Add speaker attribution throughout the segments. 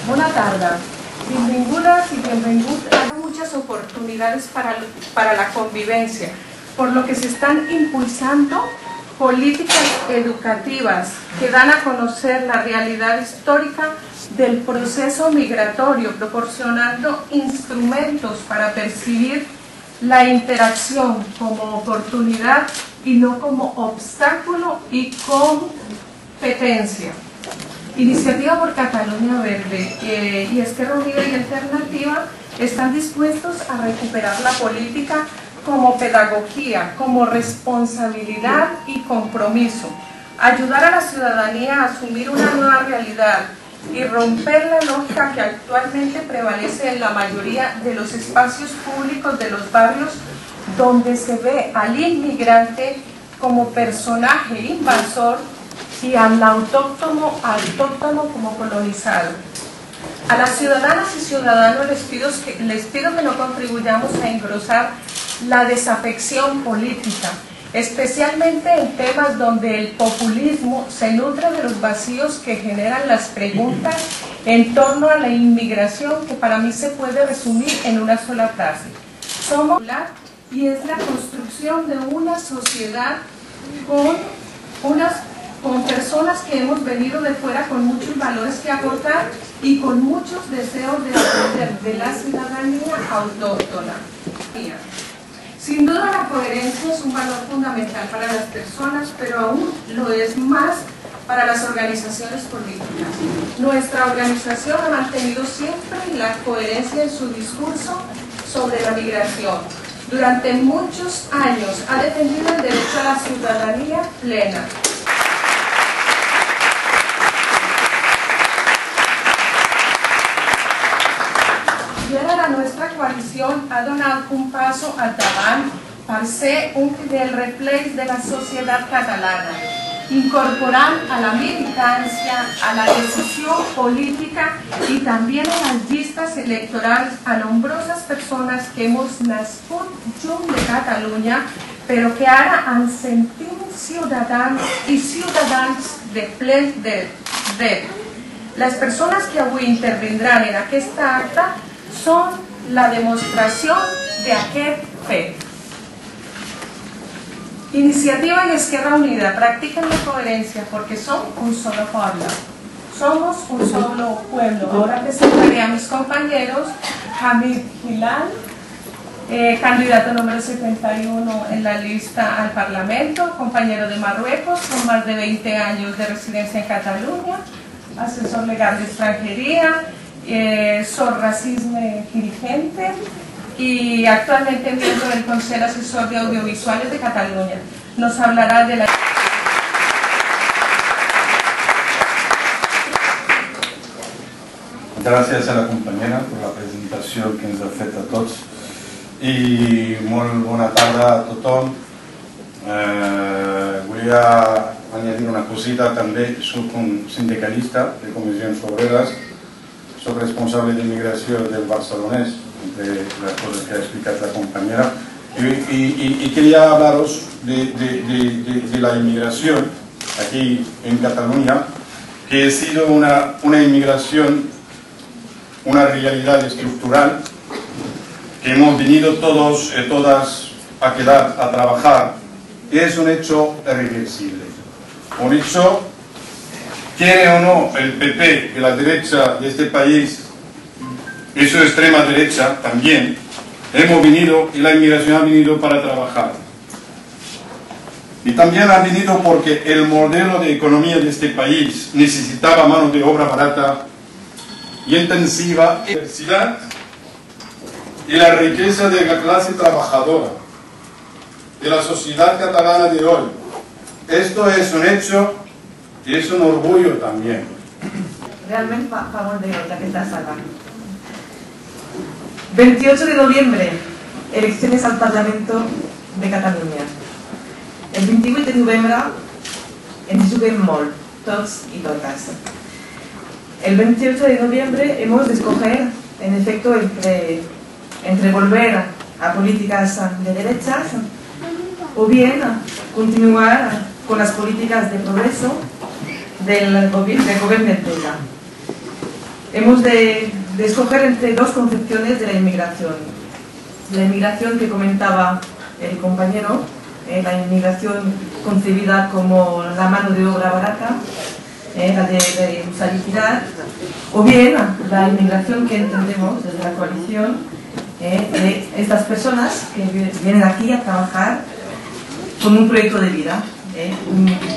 Speaker 1: Bona tarda. Benvingudes y bienvenidos. Hay muchas oportunidades para la convivencia, por lo que se están impulsando políticas educativas que dan a conocer la realidad histórica del proceso migratorio, proporcionando instrumentos para percibir la interacción como oportunidad y no como obstáculo y competencia. Iniciativa por Cataluña Verde y Esquerra Unida y Alternativa están dispuestos a recuperar la política como pedagogía, como responsabilidad y compromiso, ayudar a la ciudadanía a asumir una nueva realidad y romper la lógica que actualmente prevalece en la mayoría de los espacios públicos de los barrios, donde se ve al inmigrante como personaje invasor y al autóctono como colonizado. A las ciudadanas y ciudadanos les pido que no contribuyamos a engrosar la desafección política, especialmente en temas donde el populismo se nutre de los vacíos que generan las preguntas en torno a la inmigración, que para mí se puede resumir en una sola frase: somos y es la construcción de una sociedad con personas que hemos venido de fuera con muchos valores que aportar y con muchos deseos de aprender de la ciudadanía autóctona. Sin duda la coherencia es un valor fundamental para las personas, pero aún lo es más para las organizaciones políticas. Nuestra organización ha mantenido siempre la coherencia en su discurso sobre la migración. Durante muchos años ha defendido el derecho a la ciudadanía plena. I ara la nostra coalició ha donat un passo endavant per ser un del reflex de la societat catalana, incorporant a la militància, a la decisió política i també a les llistes electorals a nombroses persones que hemos nascut junt de Catalunya, però que ara ens sentim ciutadans i ciutadans de ple dret. Les persones que avui intervindran en aquesta acta son la demostración de aquest fet. Iniciativa y Esquerra Unida practican la coherencia porque son un solo pueblo. Somos un solo pueblo. Ahora presentaré a mis compañeros. Hamid Hilal, candidato número 71 en la lista al Parlamento, compañero de Marruecos, con más de 20 años de residencia en Cataluña, asesor legal de extranjería, Sor Racisme dirigente y actualmente miembro del Consejo Asesor de Audiovisuales de Cataluña. Nos hablará de la...
Speaker 2: Gràcies a la companyera per la presentació que ens ha fet a tots i molt bona tarda a tothom. Volia añadir una cosita també. Soc un sindicalista de Comissions Obreres, soy responsable de inmigración del Barcelonés, entre las cosas que ha explicado la compañera, y quería hablaros de la inmigración aquí en Cataluña, que ha sido una inmigración, una realidad estructural, que hemos venido todos y todas a quedar, a trabajar, y es un hecho irreversible, un hecho. Quiere o no el PP y la derecha de este país y su extrema derecha también, hemos venido y la inmigración ha venido para trabajar. Y también ha venido porque el modelo de economía de este país necesitaba mano de obra barata y intensiva, la diversidad y la riqueza de la clase trabajadora de la sociedad catalana de hoy. Esto es un hecho y es un orgullo también.
Speaker 3: Realment fa molt de goig aquesta sala. 28 de noviembre, elecciones al Parlamento de Catalunya. El 28 de novembre ens juguem molt, tots i totes. El 28 de noviembre hemos de escoger, en efecto, entre volver a políticas de derechas o bien continuar con las políticas de progreso del gobierno de Tega. hemos de escoger entre dos concepciones de la inmigración. La inmigración que comentaba el compañero, la inmigración concebida como la mano de obra barata, la de usar y tirar, o bien la inmigración que entendemos desde la coalición, de estas personas que vienen aquí a trabajar con un proyecto de vida,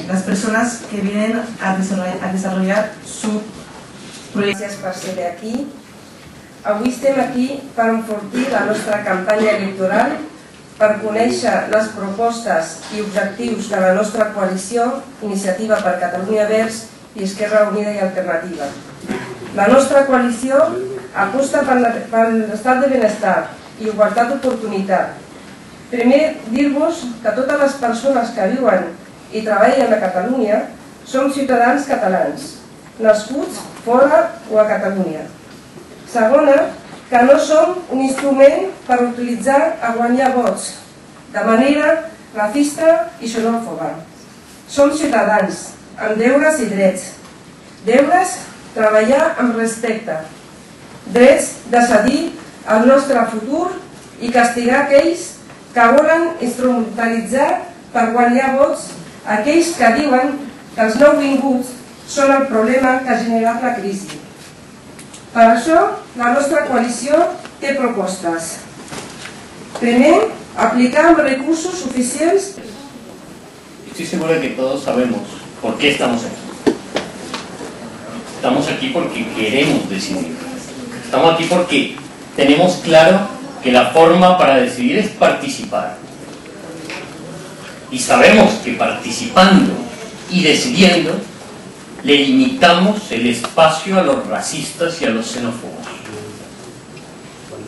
Speaker 3: las personas que vienen a desarrollar su proyecto.
Speaker 4: Gràcies per ser aquí. Avui estem aquí per enfortir la nostra campanya electoral, per conèixer les propostes i objectius de la nostra coalició, Iniciativa per Catalunya Verds i Esquerra Unida i Alternativa. La nostra coalició aposta per l'estat de benestar i igualtat d'oportunitat. Primer, dir-vos que totes les persones que viuen i treballen a Catalunya som ciutadans catalans, nascuts fora o a Catalunya. Segona, que no som un instrument per utilitzar a guanyar vots de manera racista i xenòfoba. Som ciutadans amb deures i drets. Deures, treballar amb respecte. Drets, decidir el nostre futur i castigar aquells que volen instrumentalitzar per guanyar vots, aquells que diuen que els nouvinguts són el problema que ha generat la crisi. Per això, la nostra coalició té propostes. Primer, aplicar amb recursos suficients.
Speaker 5: Estoy seguro de que todos sabemos por qué estamos aquí. Estamos aquí porque queremos decidir. Estamos aquí porque tenemos claro que la forma para decidir es participar. Y sabemos que participando y decidiendo le limitamos el espacio a los racistas y a los xenófobos.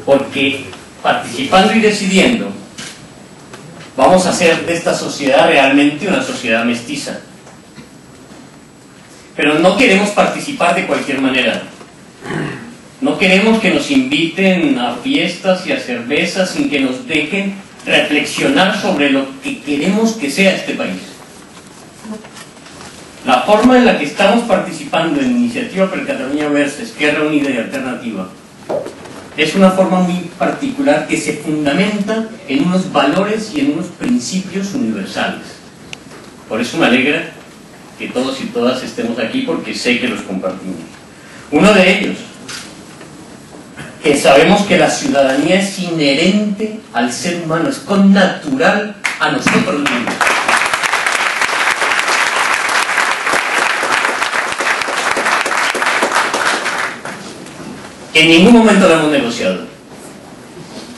Speaker 5: Porque participando y decidiendo vamos a hacer de esta sociedad realmente una sociedad mestiza. Pero no queremos participar de cualquier manera. No queremos que nos inviten a fiestas y a cervezas sin que nos dejen reflexionar sobre lo que queremos que sea este país. La forma en la que estamos participando en Iniciativa per Catalunya Verds, Esquerra Unida y Alternativa es una forma muy particular que se fundamenta en unos valores y en unos principios universales. Por eso me alegra que todos y todas estemos aquí, porque sé que los compartimos. Uno de ellos, que sabemos que la ciudadanía es inherente al ser humano, es connatural a nosotros mismos. En ningún momento lo hemos negociado.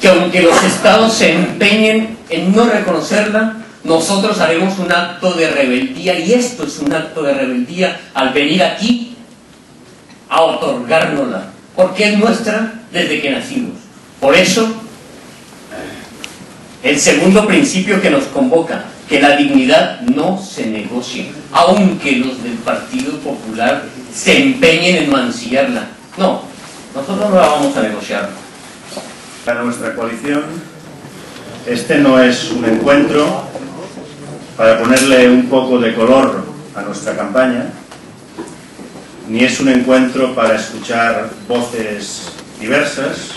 Speaker 5: Que aunque los estados se empeñen en no reconocerla, nosotros haremos un acto de rebeldía, y esto es un acto de rebeldía al venir aquí a otorgárnosla, porque es nuestra desde que nacimos. Por eso, el segundo principio que nos convoca, que la dignidad no se negocie, aunque los del Partido Popular se empeñen en mancillarla. No, nosotros no la vamos a negociar.
Speaker 2: Para nuestra coalición, este no es un encuentro para ponerle un poco de color a nuestra campaña, ni es un encuentro para escuchar voces diversas,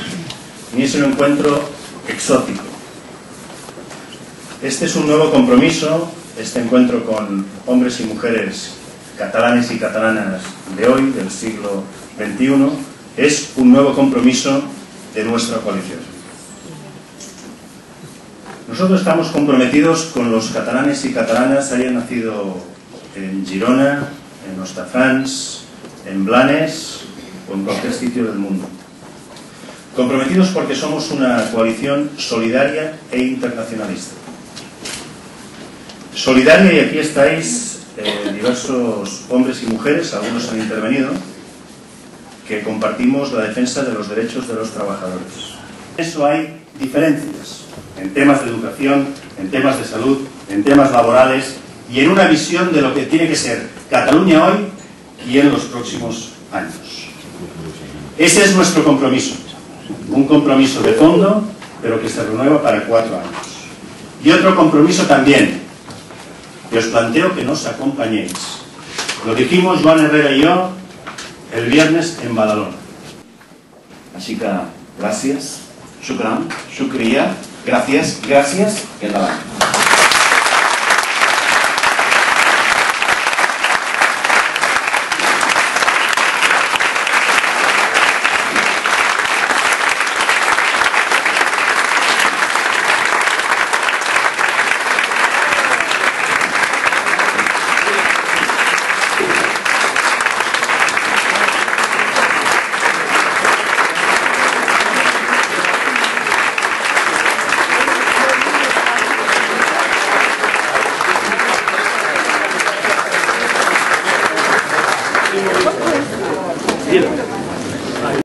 Speaker 2: ni es un encuentro exótico. Este es un nuevo compromiso, este encuentro con hombres y mujeres catalanes y catalanas de hoy, del siglo XXI, es un nuevo compromiso de nuestra coalición. Nosotros estamos comprometidos con los catalanes y catalanas, hayan nacido en Girona, en Hostafrancs, en Blanes o en cualquier sitio del mundo. Comprometidos porque somos una coalición solidaria e internacionalista. Solidaria, y aquí estáis diversos hombres y mujeres, algunos han intervenido, que compartimos la defensa de los derechos de los trabajadores. Eso hay diferencias en temas de educación, en temas de salud, en temas laborales y en una visión de lo que tiene que ser Cataluña hoy y en los próximos años. Ese es nuestro compromiso, un compromiso de fondo, pero que se renueva para 4 años. Y otro compromiso también, que os planteo que nos acompañéis. Lo dijimos Joan Herrera y yo
Speaker 6: el viernes en Badalona.
Speaker 7: Així que gràcies, shukran, shukriya, gràcies i endavant.